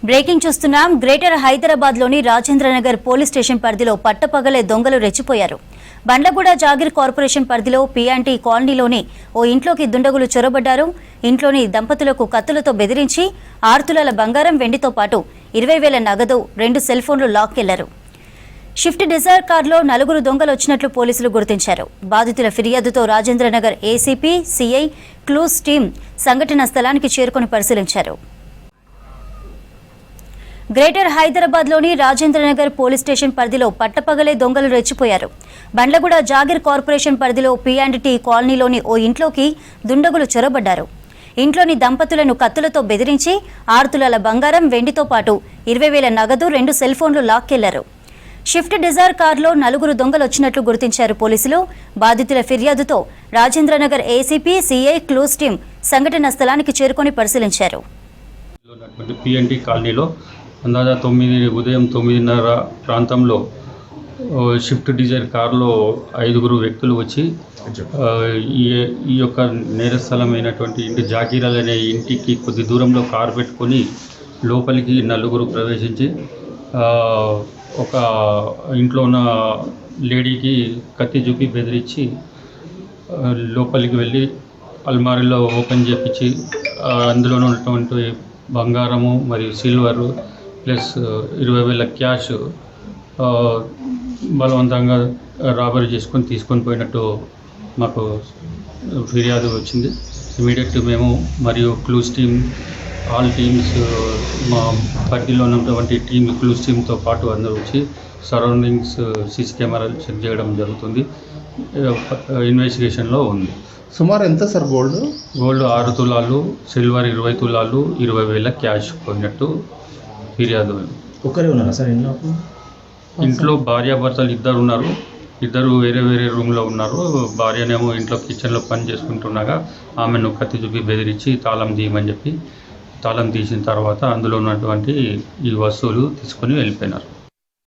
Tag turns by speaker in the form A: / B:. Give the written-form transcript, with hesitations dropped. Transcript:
A: Breaking చూస్తున్నాం. Greater Hyderabad లోని Rajendranagar police station పరిధిలో పట్టపగలే దొంగలు రెచ్చిపోయారు. బండ్లగూడ జాగీర్ కార్పొరేషన్ పరిధిలో పిఆంటీ కాలనీలోని ఓ ఇంట్లోకి దుండగులు చొరబడ్డారు. ఇంట్లోని దంపతులకు కత్తులతో బెదిరించి 6 తులాల బంగారం, వెండితో పాటు 20,000 నగదు, 2 సెల్ ఫోన్లు లాక్కెళ్లారు. షిఫ్ట్ డిజైర్ కారులో 4 దొంగలు వచ్చినట్లు పోలీసులు గుర్తించారు. బాధితుల ఫిర్యాదుతో Rajendranagar ACP, CI, clues team సంఘటన స్థలానికి చేరుకుని పరిశీలించారు. గ్రేటర్ హైదరాబాద్ లోని రాజేంద్రనగర్ పోలీస్ స్టేషన్ పరిధిలో పట్టపగలే దొంగలు రెచ్చిపోయారు. బండ్లగూడ జాగీర్ కార్పొరేషన్ పరిధిలో పిఆంటీ కాలనీలోని ఓ ఇంట్లోకి దుండగులు చొరబడ్డారు. ఇంట్లోని దంపతులను కత్తులతో బెదిరించి 6 తులాల బంగారం, వెండితో పాటు 20,000 నగదు, 2 సెల్ ఫోన్లు లాక్కెళ్లారు. షిఫ్ట్ డిజైర్ కారులో 4 దొంగలు వచ్చినట్లు గుర్తించారు పోలీసులు. బాధితుల ఫిర్యాదుతో Rajendranagar ACP, CI, clues team సంఘటన స్థలానికి చేరుకుని పరిశీలించారు.
B: పిఎన్టీ కాలనీలో అందాజ ఉదయం 9:30 ప్రాంతంలో షిఫ్ట్ డిజైర్ కారులో 5 వ్యక్తులు వచ్చి ఈ యొక్క నేరస్థలమైనటువంటి ఇంటి జాగీరాలు అనే ఇంటికి కొద్ది దూరంలో కారు పెట్టుకొని లోపలికి 4 ప్రవేశించి ఒక ఇంట్లో ఉన్న లేడీకి కత్తి చూపి బెదిరించి లోపలికి వెళ్ళి అల్మారీలో ఓపెన్ చేపించి అందులో ఉన్నటువంటి బంగారము మరియు సిల్వరు ప్లస్ 20,000 క్యాష్ బలవంతంగా రాబరీ చేసుకొని తీసుకొని పోయినట్టు మాకు ఫిర్యాదు వచ్చింది. ఇమీడియట్ మేము మరియు క్లూస్ టీమ్, ఆల్ టీమ్స్, మా పరిధిలో ఉన్నటువంటి టీమ్ క్లూస్ టీమ్తో పాటు అందరూ వచ్చి సరౌండింగ్స్ సీసీ కెమెరాలు చెక్ చేయడం జరుగుతుంది. ఇన్వెస్టిగేషన్లో ఉంది.
C: సుమారు ఎంత సార్ గోల్డ్
B: 6 తులాలు, సిల్వర్ 20 తులాలు, 20,000 క్యాష్ పోయినట్టు ఫిర్యాదు.
C: ఒకరే ఉన్నారా సార్
B: ఇంట్లో భార్యాభర్తలు 2 ఉన్నారు. 2 వేరే వేరే రూమ్లో ఉన్నారు. భార్యనేమో ఇంట్లో కిచెన్లో పని చేసుకుంటుండగా ఆమెను కత్తి చూపి బెదిరించి తాళం తీయమని చెప్పి తాళం తీసిన తర్వాత అందులో ఉన్నటువంటి ఈ వస్తువులు తీసుకొని వెళ్ళిపోయినారు.